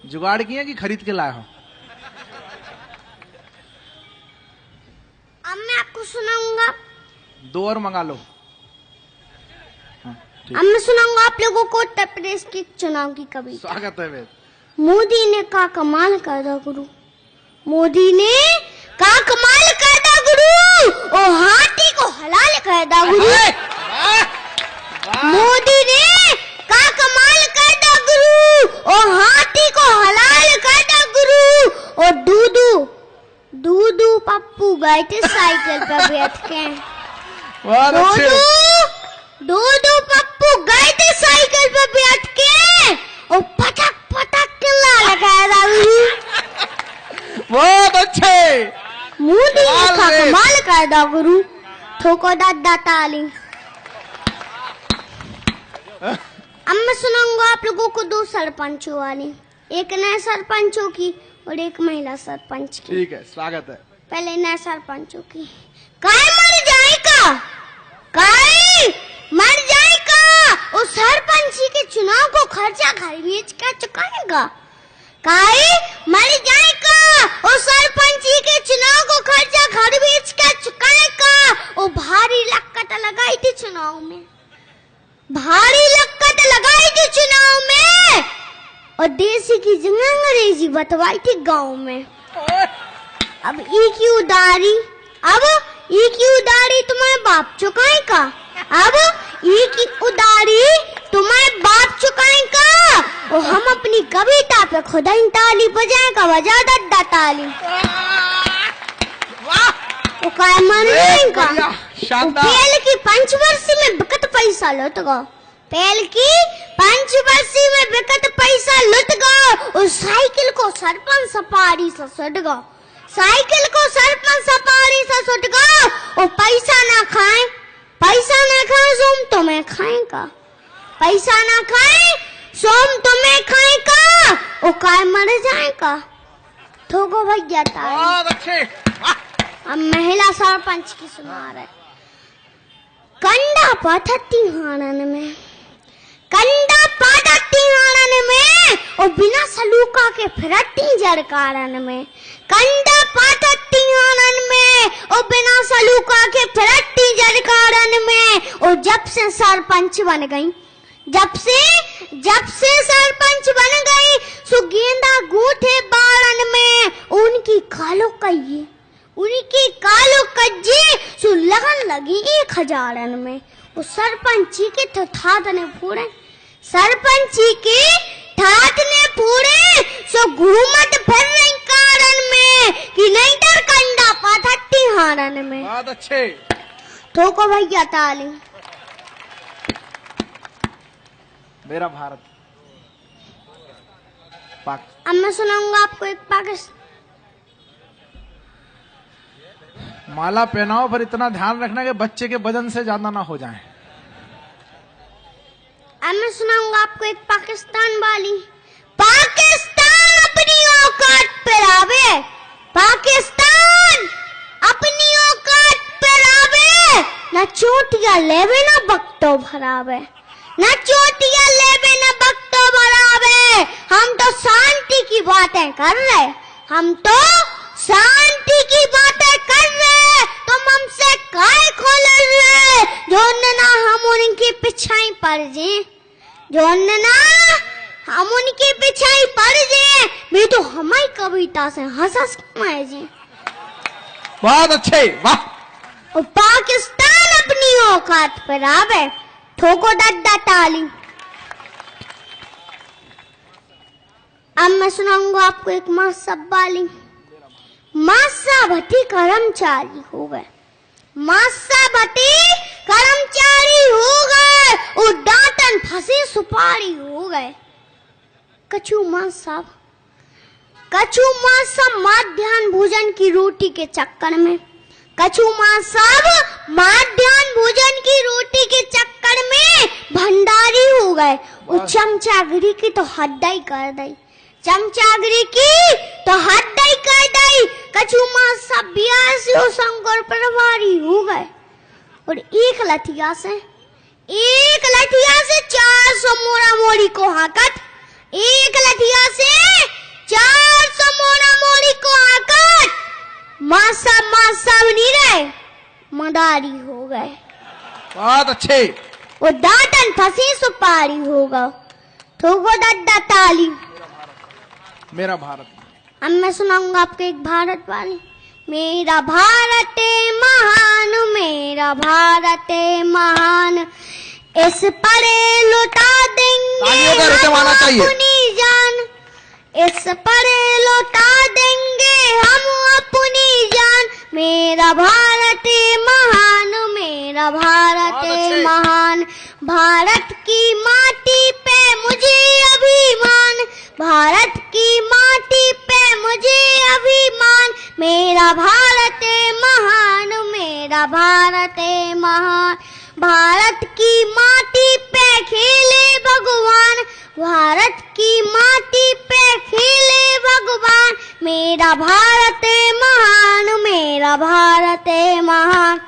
जुगाड़ किए कि खरीद के लाए हो? अब मैं आपको सुनाऊंगा। 2 और मंगा लो। अब मैं सुनाऊंगा आप लोगों को उत्तर प्रदेश के चुनाव की कविता। स्वागत है वेद। मोदी ने का कमाल कर दा गुरु, मोदी ने का कमाल कर दा गुरु, ओ हाथी को हलाल कर दा गुरु। मोदी ने का कमाल कर दा गुरु, ओ हाथी को हलाल कर दा गुरु। और दूधू पप्पू गए थे साइकिल पर बैठ के। दूधू पप्पू गए थे साइकिल पर बैठ के और पटक पटक किल्ला लगाया था गुरु। बहुत अच्छे। मोदी ने का कमाल कर दा गुरु, ठोको दादा ताली। अब मैं सुनाऊंगा आप लोगों को 2 सरपंचों वाली, एक नए सरपंचों की और एक महिला सरपंच की। ठीक है, स्वागत है। पहले नए सरपंचों की। काय मर जाएगा, काय मर जाएगा, उस सरपंची के चुनाव को खर्चा घर बेच कर चुकाएगा। काय मर जाएगा, उस सरपंची के चुनाव को खर्चा घर बेच कर चुकाएगा। वो भारी लक्कत लगाई थी चुनाव में, भारी लक्कत लगाई थी चुनाव में, और देसी की जगह अंग्रेजी बतवाई थी गाँव में। अब ई की उदारी, अब ई की उदारी तुम्हारे बाप चुकाएगा, अब ई की उदारी तुम्हारे बाप चुकाएगा। और हम अपनी कविता पे खुदा इन ताली बजाएगा, बजा दद्दा ताली। वो काय मन जाएगा, पेल की पंचवर्षी में बिकत पैसा लुट गो, पेल की पंचवर्षी में बिकत पैसा लुट गो। और साइकिल को सरपंच सपारी से सुट गो, साइकिल को सरपंच सपारी से सुट गो। और पैसा ना खाए, पैसा ना खाए सोम तुम्हें खाएगा, पैसा ना खाए सोम तुम्हें खाएगा। वो काय मर जाएगा, ठोको भैया ताली। बहुत अच्छे। अब महिला सरपंच की सुना रहे। कंडा पाथती हारन में, कंडा पाथती हारन में, और बिना सलूका के फिरती जरकारन में। कंडा पाथती हारन में, और बिना सलूका के फिरती जरकारन में। और जब से सरपंच बन गई, जब से सरपंच बन गई, सुगेंदा गूठे बारन में। उनकी कालो कहिए, उनकी कालो कज्जे सु लगन लगी 1000 में। वो सरपंची के तो ठाट ने फोड़े, सरपंची के ठाट ने फोड़े, सो घूमत फिर रही कारण में कि नहीं डर कंडा पाथती हारन में। बहुत अच्छे। ठोको भैया ताली। मेरा भारत। अब मैं सुनाऊंगा आपको एक पाकिस्तान। माला पहनाओ पर इतना ध्यान रखना कि बच्चे के वजन से ज्यादा ना हो जाए। अब मैं सुनाऊंगा आपको एक पाकिस्तान वाली। पाकिस्तान अपनी औकात पर आवे, पाकिस्तान अपनी औकात पर आवे, ना चोटियां लेवे ना बक्तो भरावे, ना चोटियां लेवे ना बक्तो भरावे। हम तो शांति की बातें कर रहे, हम तो शांति की बातें कर रहे, तुम हमसे काय खोल रहे। जो ना हम उनके पिछाई पड़ जे, जो ना हम उनके पिछाई पड़ जे, भी तो हमारी कविता से हंस माए जे। बहुत अच्छे, वाह। और पाकिस्तान अपनी औकात पर आवे, ठोको दद्दा ताली। अब मैं सुनाऊंगा आपको एक मास्साब वाली। मास्सा भट्टी कर्मचारी हो गए, मास्सा भट्टी कर्मचारी हो गए, और डांटन फंसी सुपारी हो गए। कछु मास्सा मध्याह्न भोजन की रोटी के चक्कर में, कछु मास्सा मध्याह्न भोजन की रोटी के चक्कर में भंडारी हो गए। और चमचागिरी की तो हड्डाई कर दी, चमचागिरी की तो हड्डाई कर दी। कछु मास्सा 82 संकर प्रभारी हो गए। और एक लठिया से 400 मोरा मोरी को हाकत, एक लठिया से 400 मोड़ा मोड़ी को आकर मासा नहीं रहे, मदारी हो गए। बहुत अच्छे। वो दातन फंसी सुपारी होगा, तो वो दद्दा ताली। मेरा भारत। अब मैं सुनाऊंगा आपको एक भारत वाली। मेरा भारत महान, मेरा भारत महान, इस परे लुटा देंगे हम अपनी जान, इस परे लुटा देंगे हम अपनी जान। मेरा भारत महान, मेरा भारत महान, भारत की माटी पे मुझे अभिमान, भारत की माटी पे मुझे अभिमान। मेरा भारत महान, मेरा भारत महान, भारत की माटी पे खेले भगवान, भारत की माटी पे खेले भगवान। मेरा भारत महान, मेरा भारत महान।